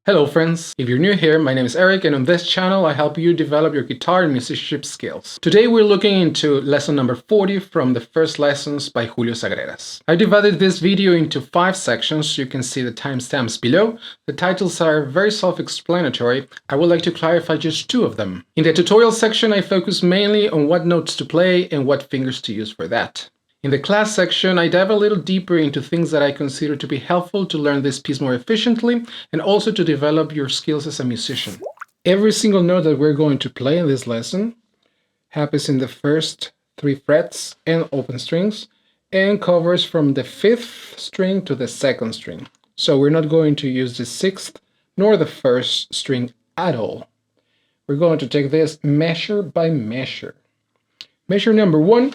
Hello friends, if you're new here, my name is Eric and on this channel I help you develop your guitar and musicianship skills. Today we're looking into lesson number 40 from the first lessons by Julio Sagreras. I divided this video into 5 sections. You can see the timestamps below. The titles are very self-explanatory. I would like to clarify just 2 of them. In the tutorial section I focus mainly on what notes to play and what fingers to use for that. In the class section, I dive a little deeper into things that I consider to be helpful to learn this piece more efficiently and also to develop your skills as a musician. Every single note that we're going to play in this lesson happens in the first 3 frets and open strings and covers from the 5th string to the 2nd string. So we're not going to use the 6th nor the 1st string at all. We're going to take this measure by measure. Measure number 1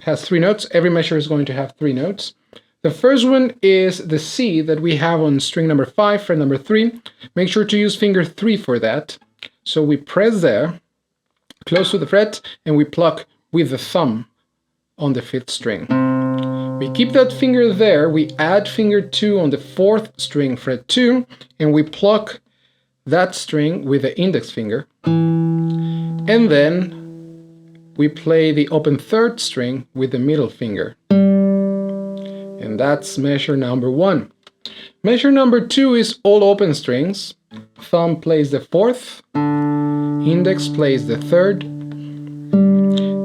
has 3 notes. Every measure is going to have 3 notes. The first one is the C that we have on string number 5, fret number 3. Make sure to use finger 3 for that. So we press there, close to the fret, and we pluck with the thumb on the 5th string. We keep that finger there, we add finger 2 on the 4th string, fret 2, and we pluck that string with the index finger. And then we play the open 3rd string with the middle finger. And that's measure number 1. Measure number 2 is all open strings. Thumb plays the 4th, index plays the 3rd,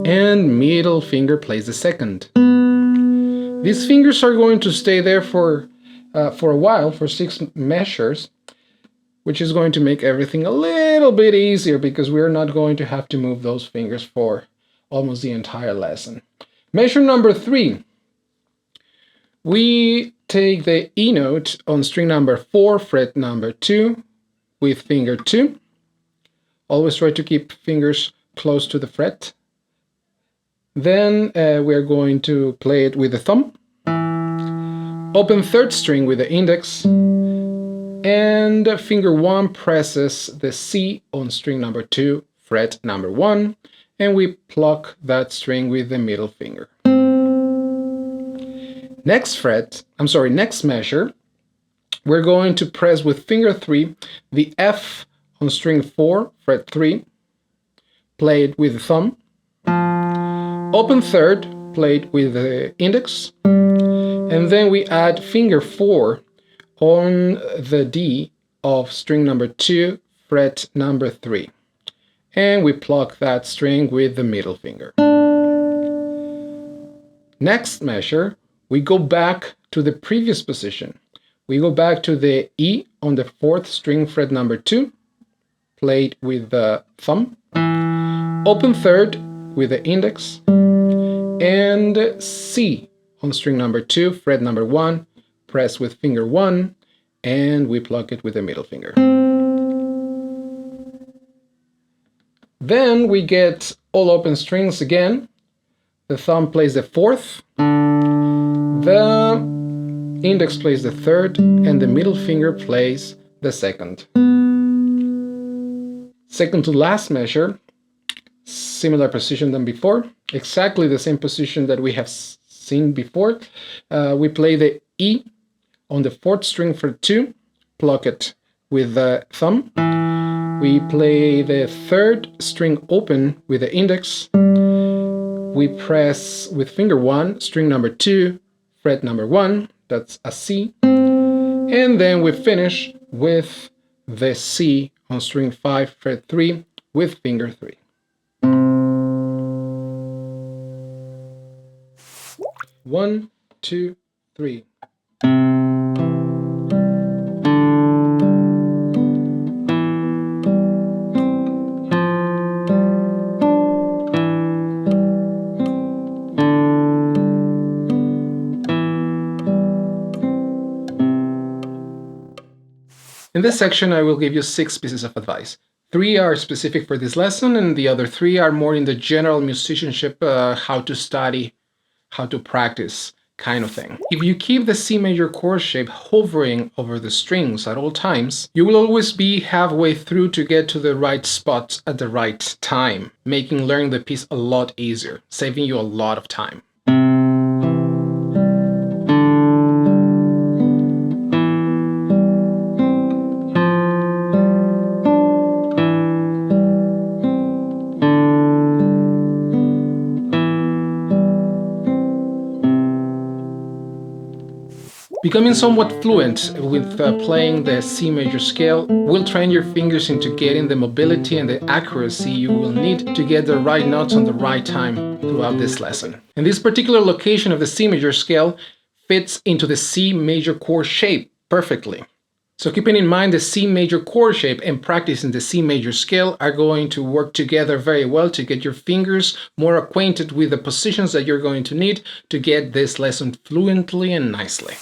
and middle finger plays the 2nd. These fingers are going to stay there for a while, for 6 measures, which is going to make everything a little bit easier because we're not going to have to move those fingers for almost the entire lesson. Measure number 3. We take the E note on string number 4, fret number 2, with finger 2. Always try to keep fingers close to the fret. Then we're going to play it with the thumb. Open 3rd string with the index. And finger 1 presses the C on string number 2, fret number 1. And we pluck that string with the middle finger. Next measure, we're going to press with finger 3 the F on string 4, fret 3, play it with the thumb. Open 3rd, play it with the index. And then we add finger 4 on the D of string number 2, fret number 3. And we pluck that string with the middle finger. Next measure, we go back to the previous position. We go back to the E on the 4th string, fret number 2, played with the thumb, open 3rd with the index, and C on string number 2, fret number 1, press with finger 1, and we pluck it with the middle finger. Then we get all open strings again. The thumb plays the 4th, the index plays the 3rd, and the middle finger plays the 2nd. Second to last measure, similar position than before, exactly the same position that we have seen before. We play the E on the 4th string, fret 2, pluck it with the thumb. We play the 3rd string open with the index. We press with finger 1, string number 2, fret number 1, that's a C. And then we finish with the C on string 5, fret 3, with finger 3. One, 2, 3. In this section, I will give you 6 pieces of advice. 3 are specific for this lesson, and the other 3 are more in the general musicianship, how to study, how to practice kind of thing. If you keep the C major chord shape hovering over the strings at all times, you will always be halfway through to get to the right spots at the right time, making learning the piece a lot easier, saving you a lot of time. Becoming somewhat fluent with playing the C major scale will train your fingers into getting the mobility and the accuracy you will need to get the right notes on the right time throughout this lesson. And this particular location of the C major scale fits into the C major chord shape perfectly. So keeping in mind the C major chord shape and practicing the C major scale are going to work together very well to get your fingers more acquainted with the positions that you're going to need to get this lesson fluently and nicely.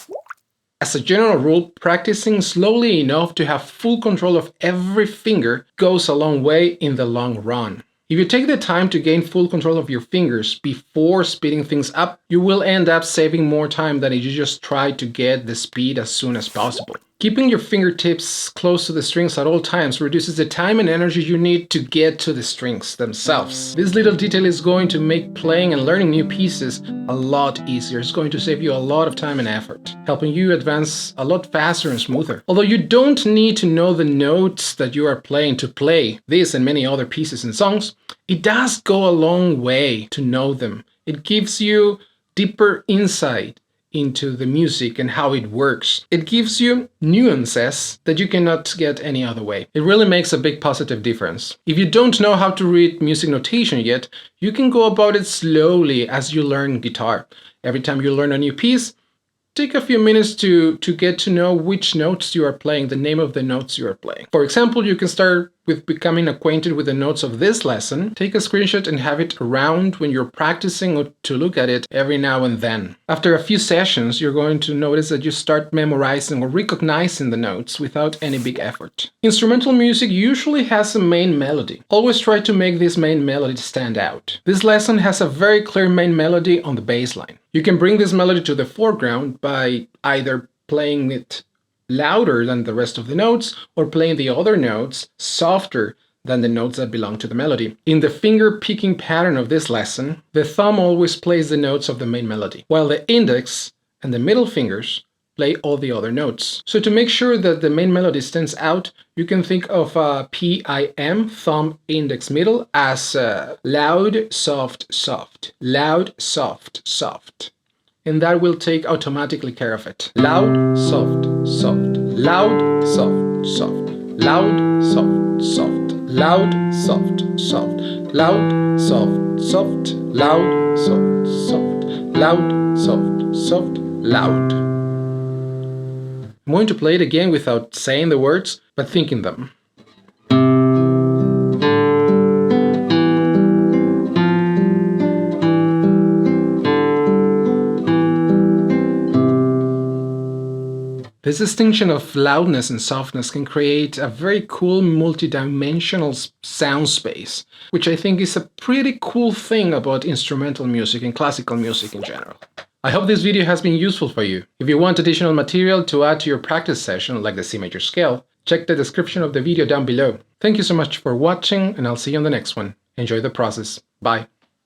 As a general rule, practicing slowly enough to have full control of every finger goes a long way in the long run. If you take the time to gain full control of your fingers before speeding things up, you will end up saving more time than if you just try to get the speed as soon as possible. Keeping your fingertips close to the strings at all times reduces the time and energy you need to get to the strings themselves. This little detail is going to make playing and learning new pieces a lot easier. It's going to save you a lot of time and effort, helping you advance a lot faster and smoother. Although you don't need to know the notes that you are playing to play this and many other pieces and songs, it does go a long way to know them. It gives you deeper insight into the music and how it works. It gives you nuances that you cannot get any other way. It really makes a big positive difference. If you don't know how to read music notation yet, you can go about it slowly as you learn guitar. Every time you learn a new piece, take a few minutes to get to know which notes you are playing, the name of the notes you are playing. For example, you can start with becoming acquainted with the notes of this lesson. Take a screenshot and have it around when you're practicing or to look at it every now and then. After a few sessions, you're going to notice that you start memorizing or recognizing the notes without any big effort. Instrumental music usually has a main melody. Always try to make this main melody stand out. This lesson has a very clear main melody on the bass line. You can bring this melody to the foreground by either playing it louder than the rest of the notes or playing the other notes softer than the notes that belong to the melody. In the finger picking pattern of this lesson, the thumb always plays the notes of the main melody, while the index and the middle fingers play all the other notes. So to make sure that the main melody stands out, you can think of PIM, thumb, index, middle, as loud, soft, soft, loud, soft, soft. And that will take automatically care of it. Loud, soft, soft, loud, soft, soft, loud, soft, soft, loud, soft, soft, loud, soft, soft, loud, soft, soft, loud, soft, soft, loud. I'm going to play it again without saying the words, but thinking them. This distinction of loudness and softness can create a very cool multi-dimensional sound space, which I think is a pretty cool thing about instrumental music and classical music in general. I hope this video has been useful for you. If you want additional material to add to your practice session, like the C major scale, check the description of the video down below. Thank you so much for watching, and I'll see you on the next one. Enjoy the process. Bye.